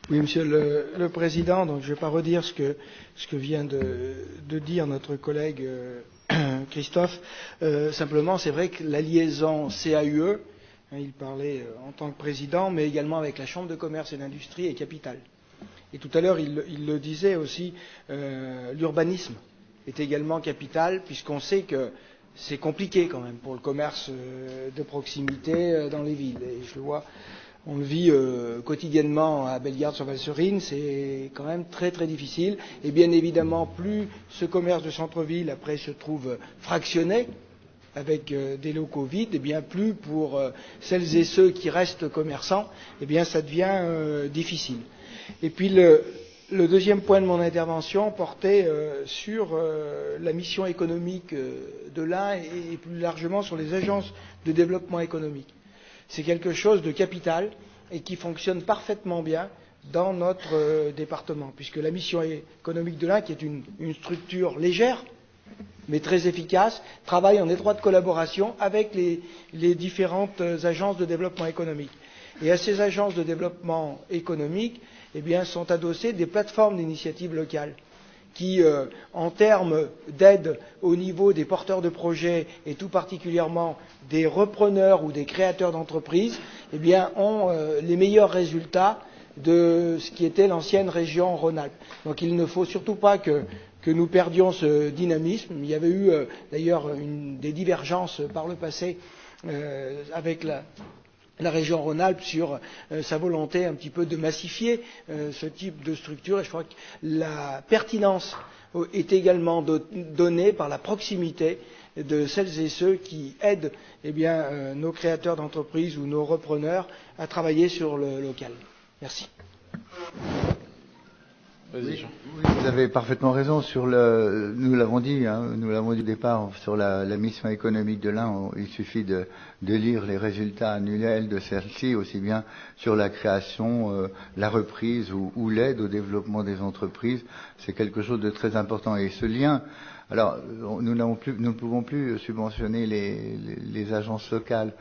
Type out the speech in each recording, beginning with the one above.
Oui, Monsieur le Président, donc je ne vais pas redire ce que vient de dire notre collègue Christophe. Simplement, c'est vrai que la liaison CAUE, il parlait en tant que président, mais également avec la Chambre de commerce et d'industrie est capitale. Et tout à l'heure, il le disait aussi, l'urbanisme est également capital, puisqu'on sait que c'est compliqué quand même pour le commerce de proximité dans les villes. Et je le vois, on le vit quotidiennement à Bellegarde-sur-Valserine, c'est quand même très très difficile. Et bien évidemment, plus ce commerce de centre-ville après se trouve fractionné, avec des locaux vides, et bien plus pour celles et ceux qui restent commerçants, eh bien ça devient difficile. Et puis le deuxième point de mon intervention portait sur la mission économique de l'Ain et plus largement sur les agences de développement économique. C'est quelque chose de capital et qui fonctionne parfaitement bien dans notre département, puisque la mission économique de l'Ain, qui est une structure légère, mais très efficace, travaille en étroite collaboration avec les différentes agences de développement économique. Et à ces agences de développement économique, eh bien, sont adossées des plateformes d'initiatives locales qui, en termes d'aide au niveau des porteurs de projets et tout particulièrement des repreneurs ou des créateurs d'entreprises, eh bien, ont les meilleurs résultats de ce qui était l'ancienne région Rhône-Alpes. Donc il ne faut surtout pas que nous perdions ce dynamisme. Il y avait eu d'ailleurs des divergences par le passé avec la région Rhône-Alpes sur sa volonté un petit peu de massifier ce type de structure, et je crois que la pertinence est également donnée par la proximité de celles et ceux qui aident nos créateurs d'entreprises ou nos repreneurs à travailler sur le local. Merci. Oui, vous avez parfaitement raison sur nous l'avons dit au départ, sur la mission économique de l'Ain, il suffit de lire les résultats annuels de celle-ci, aussi bien sur la création, la reprise ou l'aide au développement des entreprises. C'est quelque chose de très important. Et ce lien, alors nous ne pouvons plus subventionner les agences locales.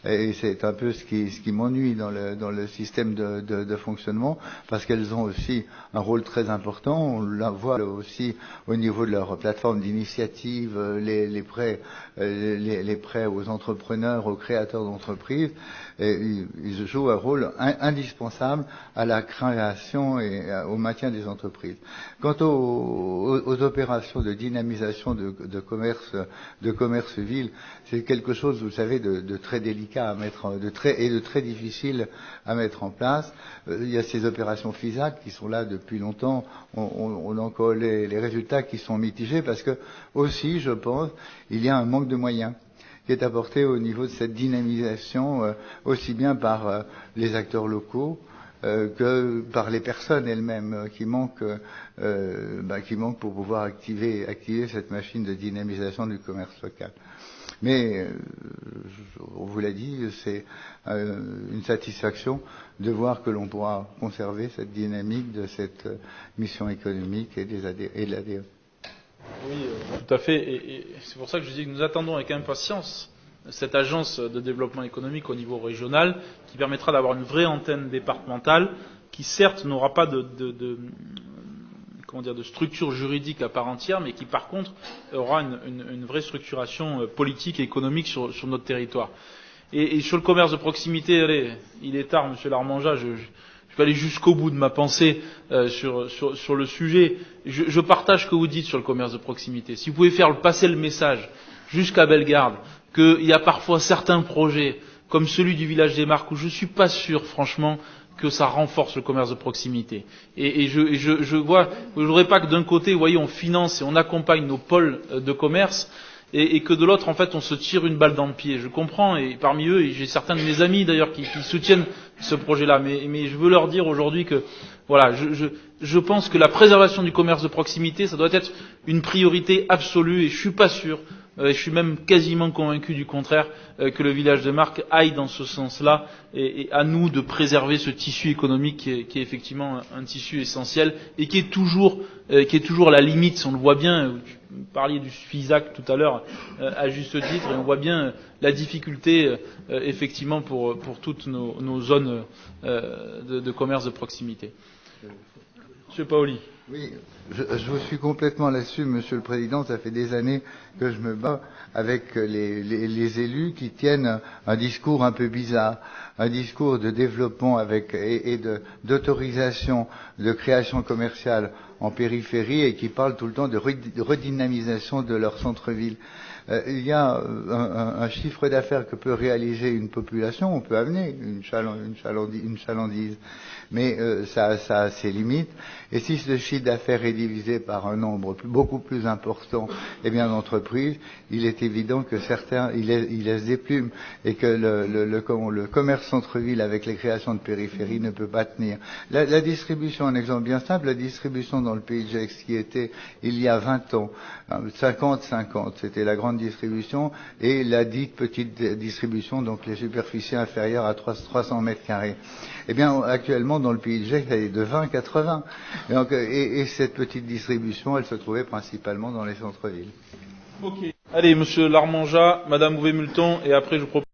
Et c'est un peu ce qui m'ennuie dans le système de fonctionnement, parce qu'elles ont aussi un rôle très important. On la voit aussi au niveau de leur plateforme d'initiative, les prêts aux entrepreneurs, aux créateurs d'entreprises. Et ils jouent un rôle indispensable à la création et au maintien des entreprises. Quant aux opérations de dynamisation de commerce ville, c'est quelque chose, vous savez, de très délicat à mettre, de très difficile à mettre en place. Il y a ces opérations FISAC qui sont là depuis longtemps. On a encore les résultats qui sont mitigés parce que aussi, je pense, il y a un manque de moyens qui est apporté au niveau de cette dynamisation, aussi bien par les acteurs locaux que par les personnes elles-mêmes qui manquent pour pouvoir activer cette machine de dynamisation du commerce local. Mais, on vous l'a dit, c'est une satisfaction de voir que l'on pourra conserver cette dynamique de cette mission économique et de l'ADE. Oui, tout à fait. Et c'est pour ça que je dis que nous attendons avec impatience cette agence de développement économique au niveau régional qui permettra d'avoir une vraie antenne départementale qui, certes, n'aura pas de structure juridique à part entière, mais qui par contre aura une vraie structuration politique et économique sur notre territoire. Et sur le commerce de proximité, allez, il est tard, Monsieur Larmanjat, je vais aller jusqu'au bout de ma pensée sur le sujet. Je partage ce que vous dites sur le commerce de proximité. Si vous pouvez passer le message jusqu'à Bellegarde, qu'il y a parfois certains projets, comme celui du village des Marques, où je suis pas sûr, franchement, que ça renforce le commerce de proximité. Et je voudrais pas que d'un côté, vous voyez, on finance et on accompagne nos pôles de commerce, et que de l'autre, en fait, on se tire une balle dans le pied. Je comprends, et parmi eux, et j'ai certains de mes amis d'ailleurs qui soutiennent ce projet-là, mais je veux leur dire aujourd'hui que, voilà, je pense que la préservation du commerce de proximité, ça doit être une priorité absolue, et je suis pas sûr, je suis même quasiment convaincu du contraire, que le village de Marques aille dans ce sens-là, et à nous de préserver ce tissu économique qui est effectivement un tissu essentiel et qui est toujours à la limite. On le voit bien. Vous parliez du FISAC tout à l'heure à juste titre, et on voit bien la difficulté effectivement pour toutes nos zones zones de commerce de proximité. Monsieur Paoli. Oui, je vous suis complètement là-dessus, Monsieur le Président. Ça fait des années que je me bats avec les élus qui tiennent un discours un peu bizarre, un discours de développement d'autorisation de création commerciale en périphérie et qui parlent tout le temps de redynamisation de leur centre-ville. Il y a un chiffre d'affaires que peut réaliser une population, on peut amener une chalandise, mais ça a ses limites. Et si ce chiffre d'affaires est divisé par un nombre beaucoup plus important d'entreprises, il est évident que certains y laissent des plumes et que le commerce centre-ville avec les créations de périphérie ne peut pas tenir. La distribution, un exemple bien simple, la distribution dans le pays de Gex qui était il y a 20 ans, 50-50, c'était la grande distribution et la dite petite distribution, donc les superficies inférieures à 300 mètres carrés. Eh bien, actuellement, dans le pays de Gex, elle est de 20-80. Et cette petite distribution, elle se trouvait principalement dans les centres-villes. Ok. Allez, monsieur Larmanjat, madame Bouvet-Multon, et après je propose